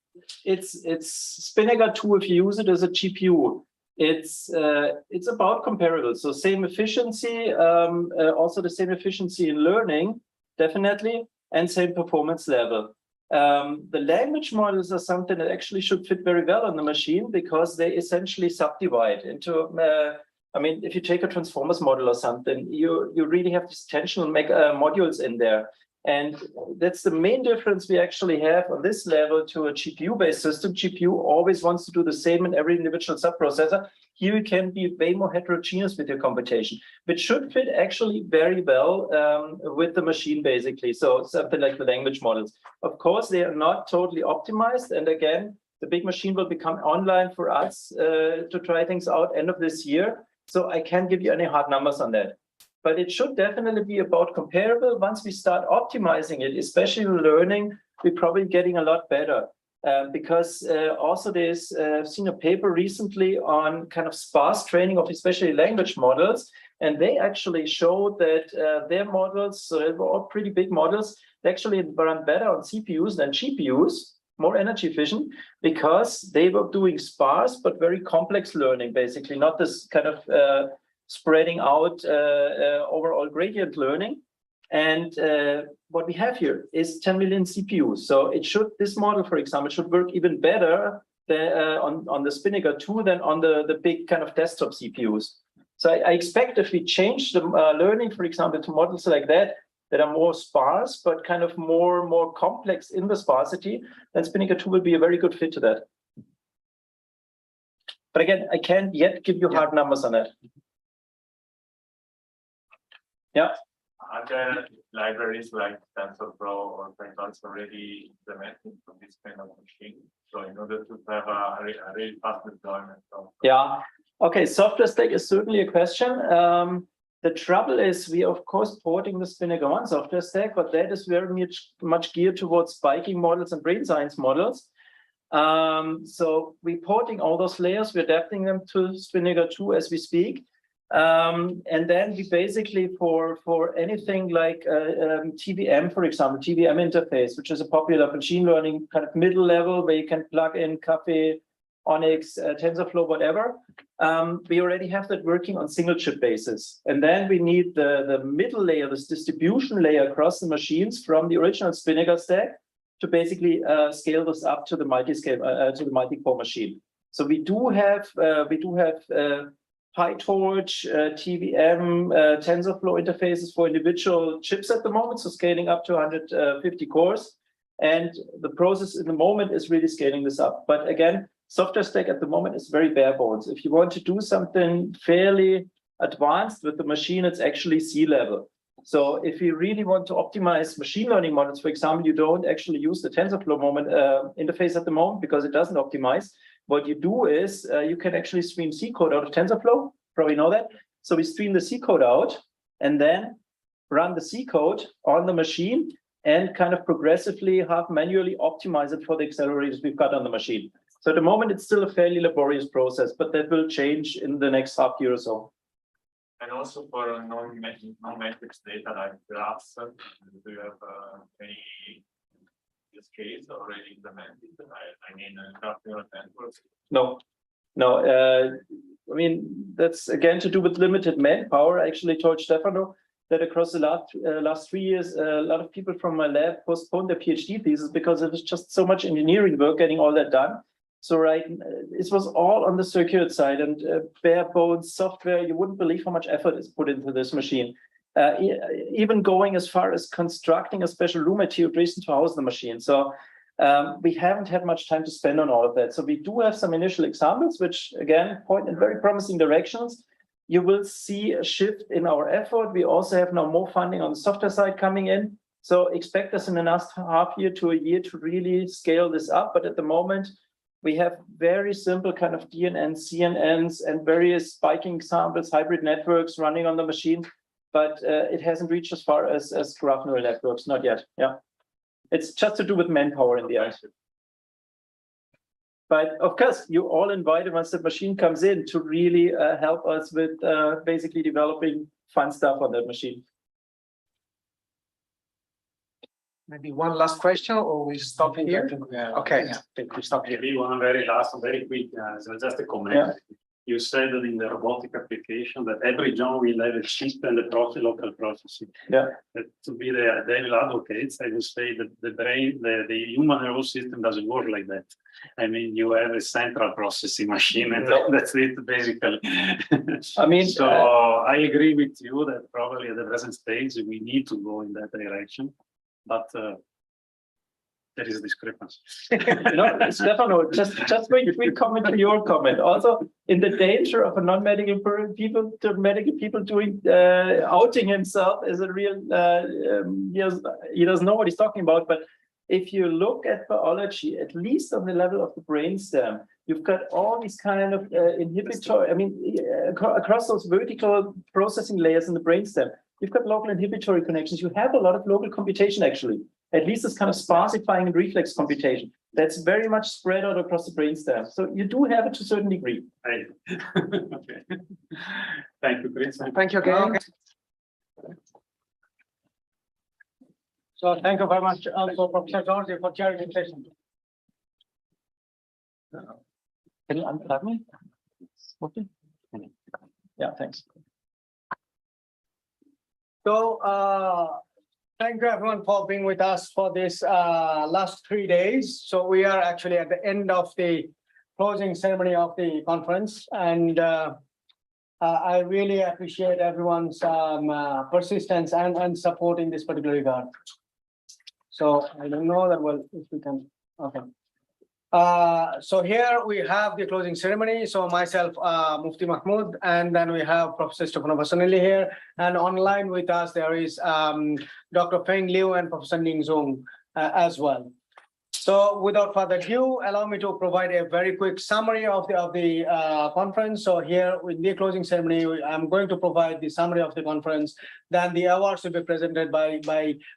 it's Spinnaker 2 if you use it as a GPU. it's about comparable. So same efficiency, also the same efficiency in learning, definitely, and same performance level. The language models are something that actually should fit very well on the machine because they essentially subdivide into, I mean, if you take a transformers model or something, you really have this tension and make modules in there. And that's the main difference we actually have on this level to a GPU-based system. GPU always wants to do the same in every individual subprocessor. Here you can be way more heterogeneous with your computation, which should fit actually very well with the machine, basically. So something like the language models. Of course, they are not totally optimized. And again, the big machine will become online for us to try things out end of this year. So I can't give you any hard numbers on that. But it should definitely be about comparable. Once we start optimizing it, especially learning, we're probably getting a lot better. Because also there's I've seen a paper recently on kind of sparse training of especially language models. And they actually showed that their models, so they were all pretty big models, they actually run better on CPUs than GPUs, more energy efficient, because they were doing sparse but very complex learning, basically, not this kind of spreading out overall gradient learning. And what we have here is 10 million CPUs. So it should, this model, for example, should work even better than, on the Spinnaker 2 than on the big kind of desktop CPUs. So I expect if we change the learning, for example, to models like that are more sparse, but kind of more complex in the sparsity, then Spinnaker 2 will be a very good fit to that. But again, I can't yet give you hard numbers on that. Yeah. Are there libraries like TensorFlow or Python already implemented for this kind of machine? So in order to have a really fast deployment of... Yeah. Okay. Software stack is certainly a question. The trouble is we are, of course, porting the Spinnaker 1 software stack, but that is very much geared towards spiking models and brain science models. So we're porting all those layers, we're adapting them to Spinnaker 2 as we speak. And then we basically, for anything like TVM, for example, TVM interface, which is a popular machine learning kind of middle level where you can plug in Caffe, Onyx, TensorFlow, whatever. We already have that working on single chip basis. And then we need the middle layer, this distribution layer across the machines from the original Spinnaker stack to basically scale this up to the multi-scale, to the multi-core machine. So we do have PyTorch, TVM, TensorFlow interfaces for individual chips at the moment, so scaling up to 150 cores. And the process in the moment is really scaling this up. But again, software stack at the moment is very bare bones. If you want to do something fairly advanced with the machine, it's actually C-level. So if you really want to optimize machine learning models, for example, you don't actually use the TensorFlow interface at the moment because it doesn't optimize. What you do is you can actually stream C code out of TensorFlow, probably know that. So we stream the C code out and then run the C code on the machine and kind of progressively have manually optimize it for the accelerators we've got on the machine. So at the moment, it's still a fairly laborious process, but that will change in the next half year or so. And also for non-matrix data like graphs, do you have any use case already implemented? I mean, graph neural networks? No. I mean, that's again to do with limited manpower. I actually told Stefano that across the last 3 years, a lot of people from my lab postponed their PhD thesis because it was just so much engineering work getting all that done. So it was all on the circuit side and bare bones software. You wouldn't believe how much effort is put into this machine. Even going as far as constructing a special room at TU Dresden to house the machine. So we haven't had much time to spend on all of that. So we do have some initial examples, which again point in very promising directions. You will see a shift in our effort. We also have now more funding on the software side coming in. So expect us in the next half year to a year to really scale this up. But at the moment, we have very simple kind of DNNs, CNNs, and various spiking examples, hybrid networks running on the machine. But it hasn't reached as far as graph neural networks, not yet. Yeah, it's just to do with manpower in the end. But of course, you're all invited once the machine comes in to really help us with basically developing fun stuff on that machine. Maybe one last question, or we stop here? Okay, I think we stop here. Maybe one very last, very quick. So just a comment. Yeah. you said that in the robotic application that every zone will have a chip and a local processing. Yeah. That to be the devil advocates, I would say that the brain, the human nervous system doesn't work like that. I mean, you have a central processing machine, and that's it basically. I mean, so I agree with you that probably at the present stage we need to go in that direction, but there is a discrepancy. Stefano, just wait, quick comment to your comment. Also, in the danger of a non-medical people to medical people doing outing himself as a real, he doesn't know what he's talking about. But if you look at biology, at least on the level of the brainstem, you've got all these kind of inhibitory. I mean, across those vertical processing layers in the brainstem, you've got local inhibitory connections. You have a lot of local computation actually. At least this kind of sparsifying and reflex computation that's very much spread out across the brainstem. So you do have it to a certain degree. Okay. Thank you, Chris. Thank you again. So thank you very much also Professor George for chairing the session. Can you unplug me? Okay. Yeah, thanks. So thank you everyone for being with us for this last 3 days. So we are actually at the end of the closing ceremony of the conference, and I really appreciate everyone's persistence and support in this particular regard. So I don't know that well if we can. Okay. So here we have the closing ceremony. So myself, Mufti Mahmood, and then we have Professor Stefano Bassanelli here, and online with us there is Dr. Feng Liu and Professor Ning Zhong as well. So without further ado, allow me to provide a very quick summary of the conference. So here with the closing ceremony, I'm going to provide the summary of the conference. Then the awards will be presented by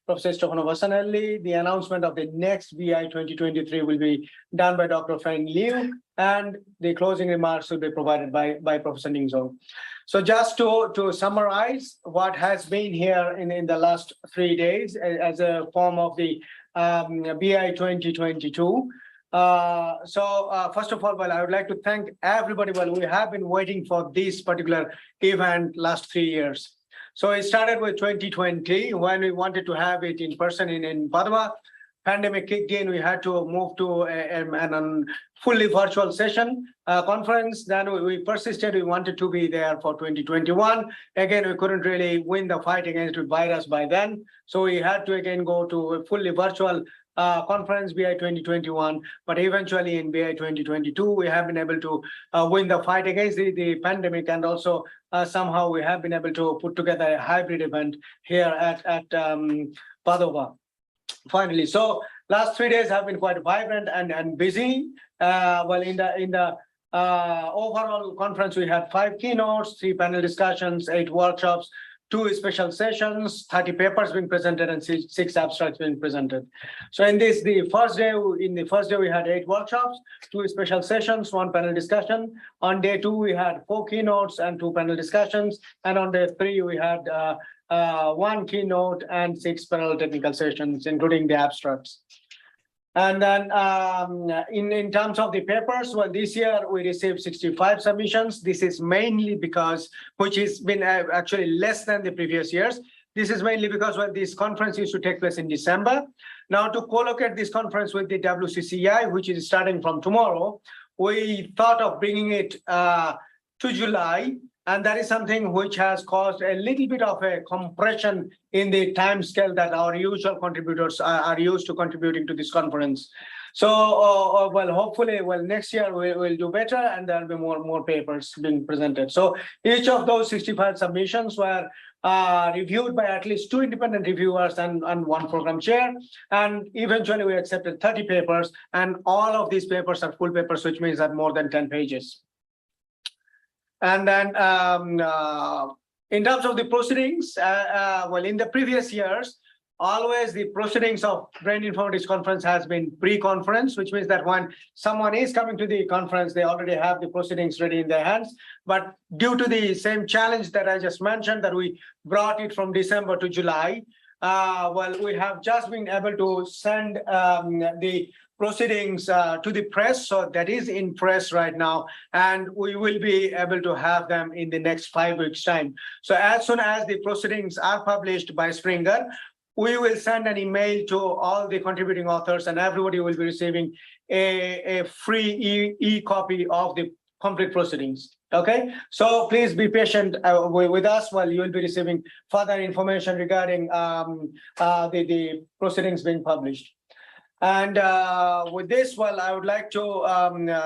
Professor Stefano Bassanelli. The announcement of the next BI 2023 will be done by Dr. Feng Liu, and the closing remarks will be provided by Professor Ning Zhong. So just to summarize what has been here in the last 3 days as a form of the BI 2022. First of all, I would like to thank everybody. We have been waiting for this particular event last 3 years. So it started with 2020 when we wanted to have it in person in Padua. Pandemic kicked in, we had to move to a fully virtual session conference. Then we persisted, we wanted to be there for 2021. Again, we couldn't really win the fight against the virus by then. So we had to again go to a fully virtual conference, BI 2021. But eventually in BI 2022, we have been able to win the fight against the pandemic. And also somehow we have been able to put together a hybrid event here at Padova. Finally, so last 3 days have been quite vibrant and busy. Well, in the overall conference, we had 5 keynotes, 3 panel discussions, 8 workshops, 2 special sessions, 30 papers being presented, and 6 abstracts being presented. So in the first day we had 8 workshops, 2 special sessions, 1 panel discussion. On day 2 we had 4 keynotes and 2 panel discussions, and on day 3 we had 1 keynote and 6 parallel technical sessions, including the abstracts. And then in terms of the papers, well, this year we received 65 submissions. This is mainly because, which has been actually less than the previous years. This is mainly because this conference used to take place in December. Now to co-locate this conference with the WCCI, which is starting from tomorrow, we thought of bringing it to July. And that is something which has caused a little bit of a compression in the time scale that our usual contributors are used to contributing to this conference. So, well, hopefully, next year we'll do better, and there'll be more papers being presented. So each of those 65 submissions were reviewed by at least 2 independent reviewers and 1 program chair. And eventually we accepted 30 papers, and all of these papers are full papers, which means that more than 10 pages. And then in terms of the proceedings, well, in the previous years, always the proceedings of Brain Informatics Conference has been pre-conference, which means that when someone is coming to the conference, they already have the proceedings ready in their hands. But due to the same challenge that I just mentioned, that we brought it from December to July, well, we have just been able to send the proceedings to the press. So that is in press right now, and we will be able to have them in the next 5 weeks' time. So as soon as the proceedings are published by Springer, we will send an email to all the contributing authors, and everybody will be receiving a free e-copy of the complete proceedings. Okay, so please be patient with us while you will be receiving further information regarding the proceedings being published. And with this, well, I would like to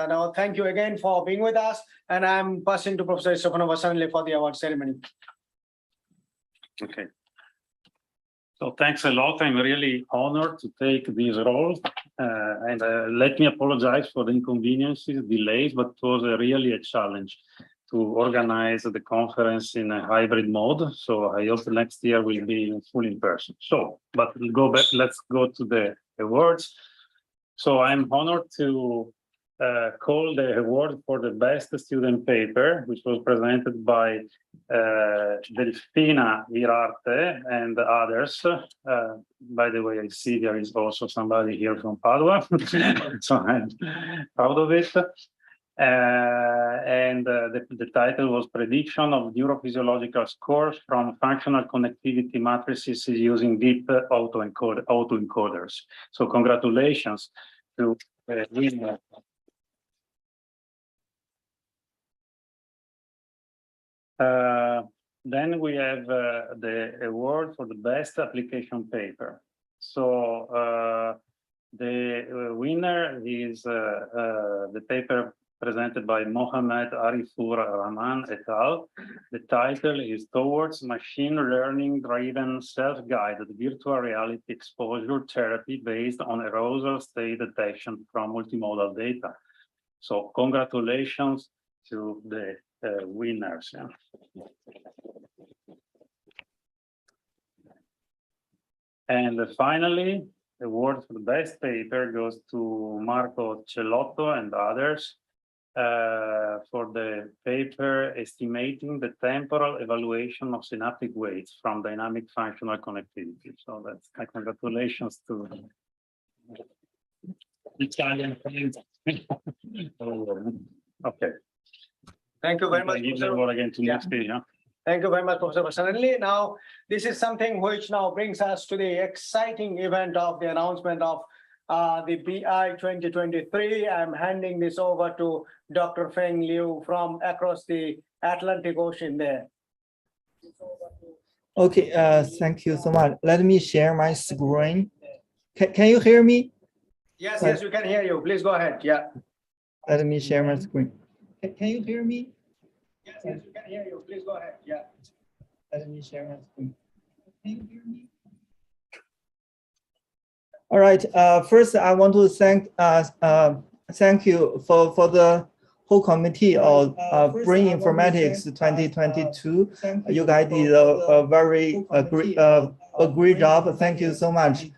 now thank you again for being with us, and I'm passing to Professor Stefano Vassanelli for the award ceremony. Okay. So thanks a lot. I'm really honored to take this role. And let me apologize for the inconveniences, delays, but it was really a challenge to organize the conference in a hybrid mode. So I hope next year will be full in person. So, but we'll go back. Let's go to the awards. So I'm honored to call the award for the best student paper, which was presented by Delfina Virarte and others. By the way, I see there is also somebody here from Padua, so I'm proud of it. And the title was Prediction of Neurophysiological Scores from Functional Connectivity Matrices using Deep Autoencoders. So congratulations to the winner. Then we have the award for the best application paper. So the winner is the paper presented by Mohamed Arifur Rahman et al. The title is Towards Machine Learning Driven Self-Guided Virtual Reality Exposure Therapy Based on Arousal State Detection from Multimodal Data. So congratulations to the winners. Yeah. And finally, the award for the best paper goes to Marco Cellotto and others for the paper estimating the temporal evaluation of synaptic weights from dynamic functional connectivity. So that's my congratulations to Italian friends. Okay. Thank you very much. Give the word again to next page. Yeah. Thank you very much, Professor Vassanelli. Now, this is something which now brings us to the exciting event of the announcement of the BI 2023. I'm handing this over to Dr. Feng Liu from across the Atlantic Ocean there. Okay, thank you so much. Let me share my screen. Can you hear me? Yes, yes, we can hear you. Please go ahead. Yeah. Let me share my screen. Can you hear me? Yes, yes, we can hear you. Please go ahead. Yeah. Let me share my screen. Can you hear me? All right. First, I want to thank you for the whole committee of Brain Informatics 2022. You guys did a very great job. Thank you so much.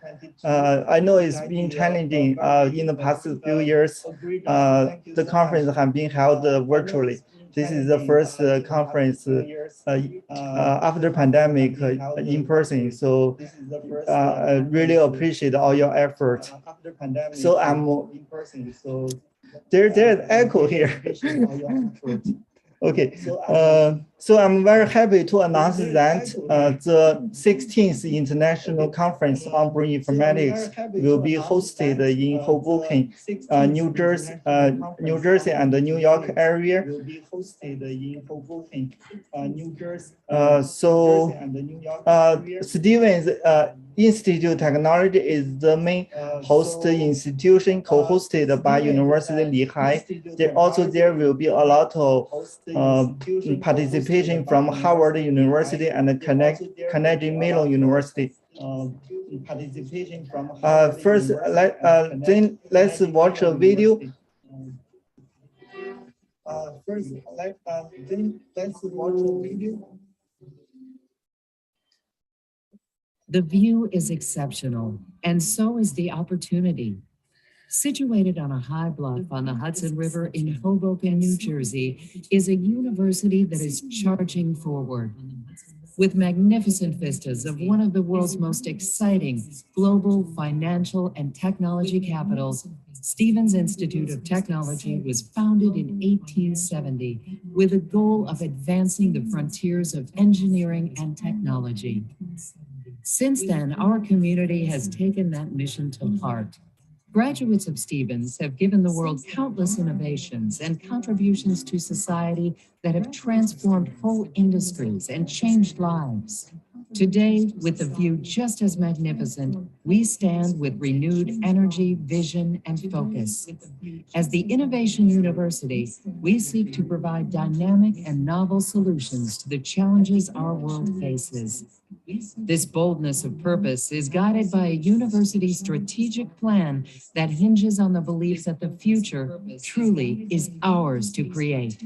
I know it's been challenging in the past few years. The conference has been held virtually. This is the first conference after pandemic in person. So I really appreciate all your effort. So there's echo here. Okay, so I'm very happy to announce that the 16th International Conference on Brain Informatics will be hosted in Hoboken, New Jersey and the New York area. Stevens Institute of Technology is the main host institution, co-hosted by University Lehigh. There will be a lot of participation from Harvard University and Carnegie Mellon University. First, let's watch a video. The view is exceptional, and so is the opportunity. Situated on a high bluff on the Hudson River in Hoboken, New Jersey, is a university that is charging forward. With magnificent vistas of one of the world's most exciting global financial and technology capitals, Stevens Institute of Technology was founded in 1870 with a goal of advancing the frontiers of engineering and technology. Since then, our community has taken that mission to heart. Graduates of Stevens have given the world countless innovations and contributions to society that have transformed whole industries and changed lives. Today, with a view just as magnificent, we stand with renewed energy, vision, and focus. As the Innovation University, we seek to provide dynamic and novel solutions to the challenges our world faces. This boldness of purpose is guided by a university strategic plan that hinges on the belief that the future truly is ours to create.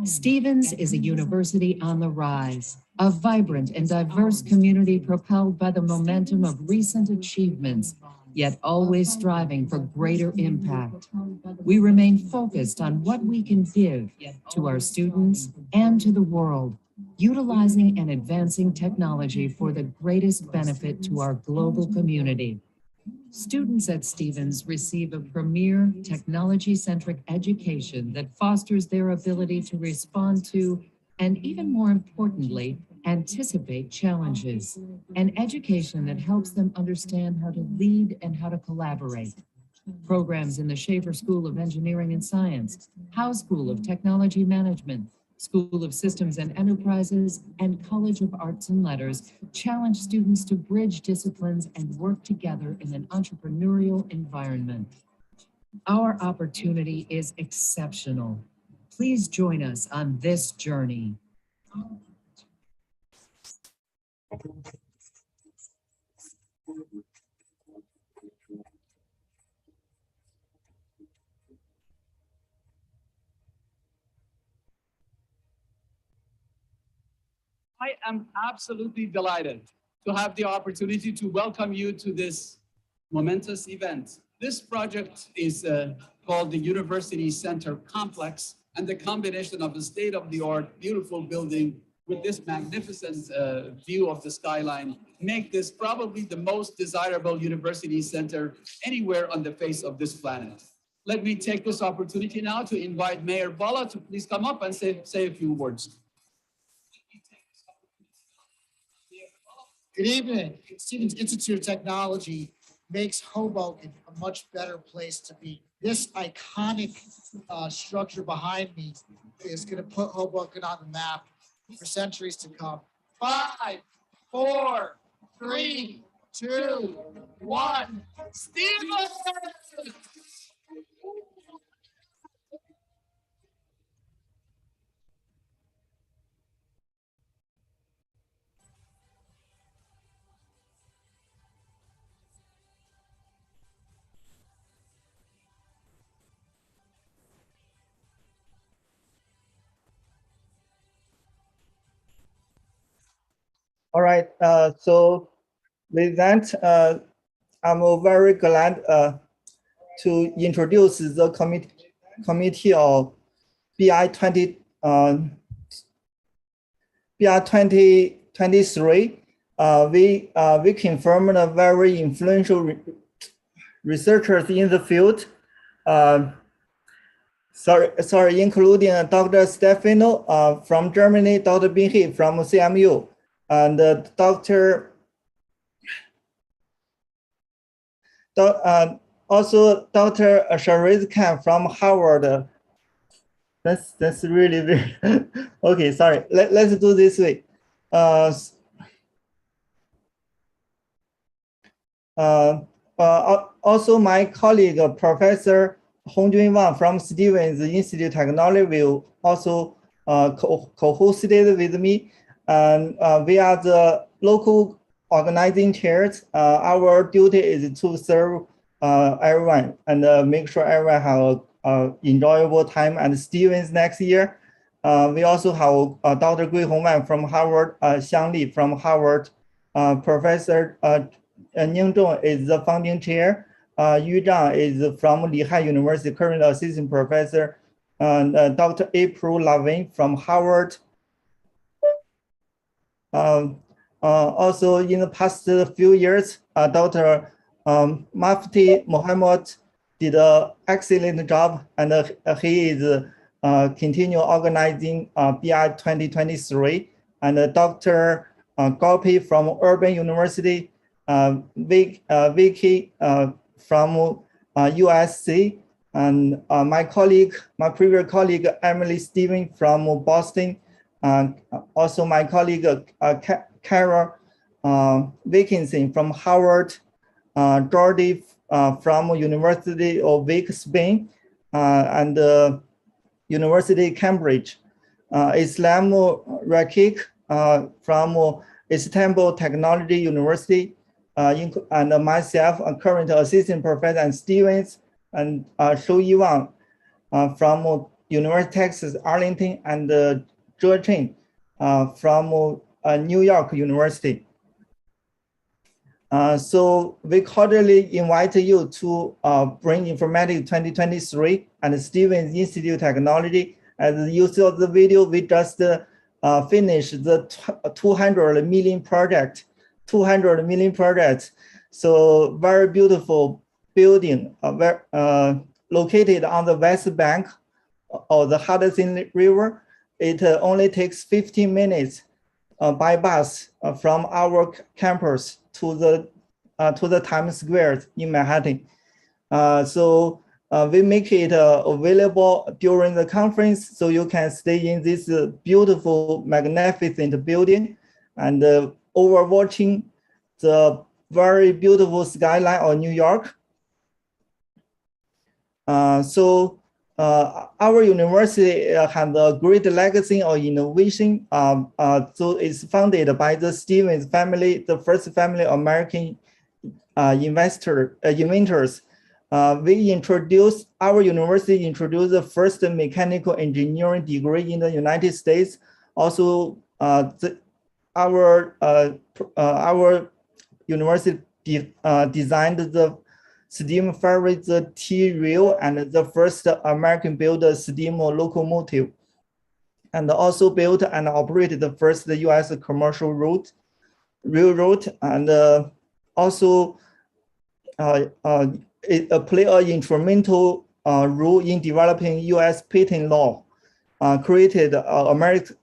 Stevens is a university on the rise, a vibrant and diverse community propelled by the momentum of recent achievements, yet always striving for greater impact. We remain focused on what we can give to our students and to the world, utilizing and advancing technology for the greatest benefit to our global community. Students at Stevens receive a premier technology-centric education that fosters their ability to respond to, and even more importantly, anticipate challenges. An education that helps them understand how to lead and how to collaborate. Programs in the Schaefer School of Engineering and Science, Howe School of Technology Management, School of Systems and Enterprises, and College of Arts and Letters challenge students to bridge disciplines and work together in an entrepreneurial environment. Our opportunity is exceptional. Please join us on this journey. I am absolutely delighted to have the opportunity to welcome you to this momentous event. This project is called the University Center Complex, and the combination of a state-of-the-art, beautiful building with this magnificent view of the skyline make this probably the most desirable university center anywhere on the face of this planet. Let me take this opportunity now to invite Mayor Bala to please come up and say a few words. Good evening. Stevens Institute of Technology makes Hoboken a much better place to be. This iconic structure behind me is going to put Hoboken on the map for centuries to come. 5, 4, 3, 2, 1. Stevens! All right. So with that, I'm very glad to introduce the committee of BI 2023. We confirmed a very influential researchers in the field. Including Dr. Stefano from Germany, Dr. Binhi from CMU, and also Dr. Shariz Khan from Harvard. That's really very okay. Sorry, let's do this way. Also, my colleague, Professor Hongjun Wang from Stevens Institute of Technology will also co-host it with me. And we are the local organizing chairs. Our duty is to serve everyone and make sure everyone have an enjoyable time at Stevens next year. We also have Dr. Gui Hongwan from Harvard, Xiang Li from Harvard, Professor Ning Zhong is the founding chair. Yu Zhang is from Lehigh University, current assistant professor, and Dr. April Lavin from Harvard. Also, in the past few years, Dr. Mufti Mohammed did an excellent job, and he is continue organizing BI 2023, and Dr. Gopi from Urban University, Vicky from USC, and my previous colleague, Emily Steven from Boston, also my colleague, Carol Wilkinson from Harvard, Jordi from University of Vic, Spain, and University Cambridge, Islam Rakik from Istanbul Technology University, and myself, a current assistant professor, and Stevens, and Shu Yiwang from University of Texas, Arlington, and Zhe Chen from New York University. So we cordially invite you to bring Informatics 2023 and Stevens Institute of Technology. As you saw the video, we just finished the 200 million project. So very beautiful building, located on the west bank of the Hudson River. It only takes 15 minutes by bus from our campus to the Times Square in Manhattan. So we make it available during the conference, so you can stay in this beautiful, magnificent building and overwatching the very beautiful skyline of New York. So our university has a great legacy of innovation. So it's founded by the Stevens family, the first family of American inventors. Our university introduced the first mechanical engineering degree in the United States. Also, our university designed the steam ferry, the T-rail, and the first American-built steam locomotive, and also built and operated the first U.S. commercial railroad, and also it played an instrumental role in developing U.S. patent law, created American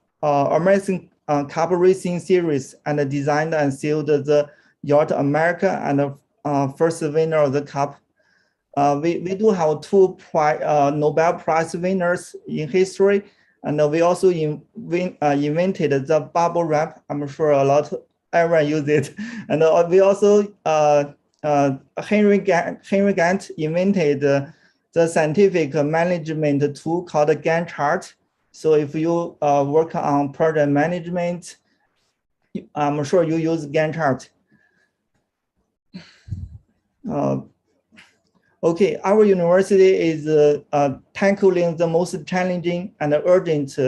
Cup racing series, and designed and sailed the Yacht America, and first winner of the Cup. We do have two Nobel Prize winners in history, and we also invented the bubble wrap. I'm sure everyone use it. And we also Henry Gantt invented the scientific management tool called Gantt chart. So if you work on project management, I'm sure you use Gantt chart. Okay, our university is tackling the most challenging and urgent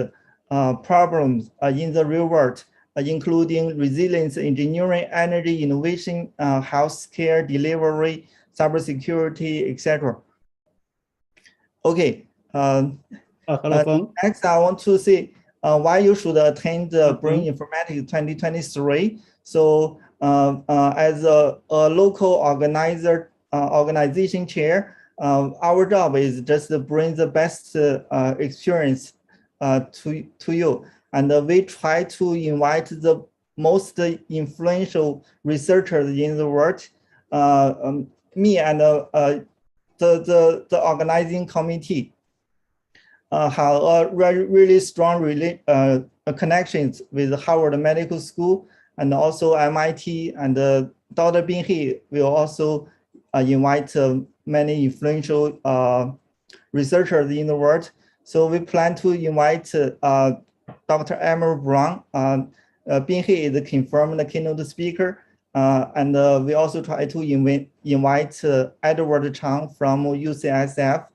problems in the real world, including resilience engineering, energy innovation, healthcare delivery, cybersecurity, etc. Okay, next I want to say why you should attend the Brain Informatics 2023. So as a local organization chair, our job is just to bring the best experience to you. And we try to invite the most influential researchers in the world. Me and the organizing committee have a really strong connections with Harvard Medical School and also MIT, and Dr. Bin He will also invite many influential researchers in the world. So we plan to invite Dr. Emerald Brown. Bin He is a confirmed keynote speaker. And we also try to invite Edward Chang from UCSF.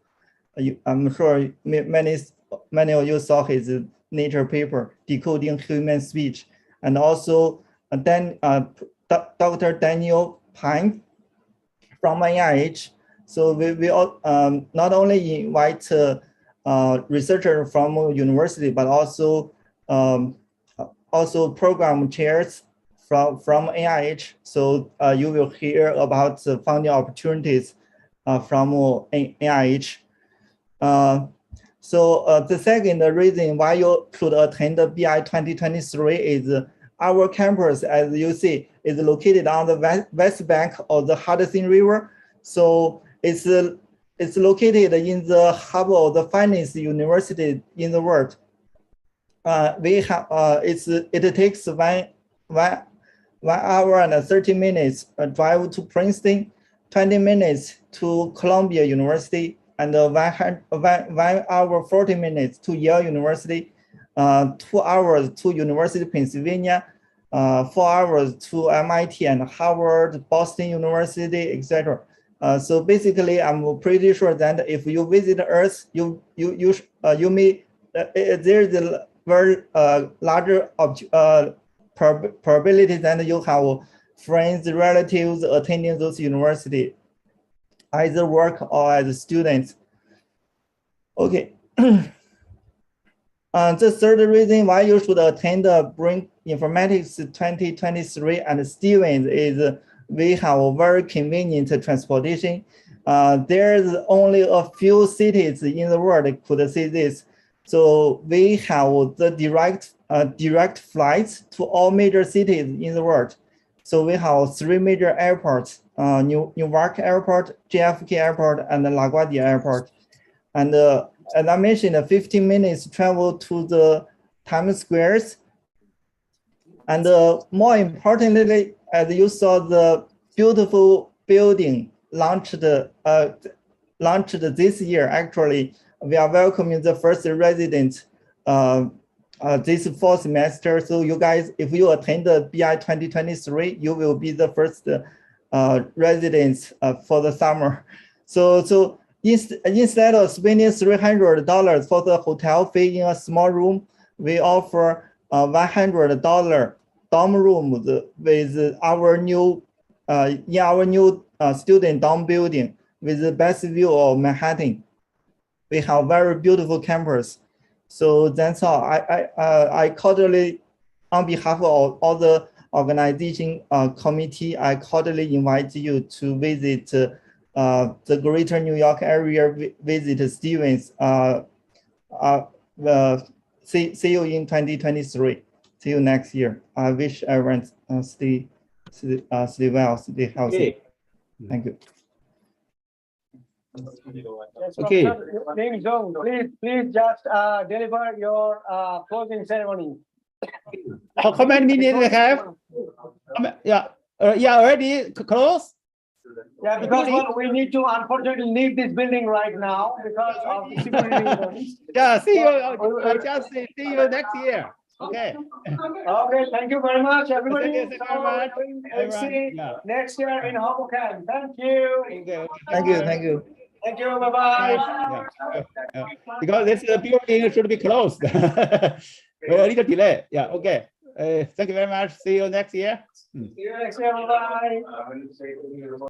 I'm sure many of you saw his Nature paper, Decoding Human Speech. And also then Dr. Daniel Pine from NIH. So we all, not only invite researchers from university, but also program chairs from NIH. So you will hear about the funding opportunities from NIH. So the second reason why you should attend the BI 2023 is our campus, as you see, is located on the west bank of the Hudson River. So it's located in the hub of the finest university in the world. We have it takes one hour and 30 minutes drive to Princeton, 20 minutes to Columbia University, and 1 hour 40 minutes to Yale University, 2 hours to University of Pennsylvania, 4 hours to MIT and Harvard, Boston University, etc. So basically, I'm pretty sure that if you visit Earth, you may there's a very larger probability that you have friends, relatives attending those universities, either work or as students. Okay. The third reason why you should attend the Bring Informatics 2023 and Stevens is we have very convenient transportation. There's only a few cities in the world that could see this. So we have the direct flights to all major cities in the world. So we have 3 major airports, Newark Airport, JFK Airport, and LaGuardia Airport. And as I mentioned, 15 minutes travel to the Times Squares. And more importantly, as you saw, the beautiful building launched this year. Actually, we are welcoming the first resident this fall semester. So you guys, if you attend the BI 2023, you will be the first residents for the summer. So instead of spending $300 for the hotel fee in a small room, we offer $100 dorm room with our new student dorm building with the best view of Manhattan. We have very beautiful campus. So that's all. I cordially, on behalf of all the organization committee, I cordially invite you to visit the Greater New York area, visit Stevens. See you in 2023. See you next year. I wish everyone stay well, stay healthy. Okay. Thank you. Okay. Please just deliver your closing ceremony. How many minutes we have? Yeah, already close. Yeah, because we need to unfortunately leave this building right now because of the security reasons. Yeah, see you. I just see you next year. Okay. Okay, thank you very much, everybody. Thank you very much. We'll see next year in Hoboken. Thank you. Thank you. Thank you. Thank you. Bye-bye. Yeah. Because this building should be closed. A little delay. Yeah, okay. Thank you very much. See you next year. See you next year. Bye-bye.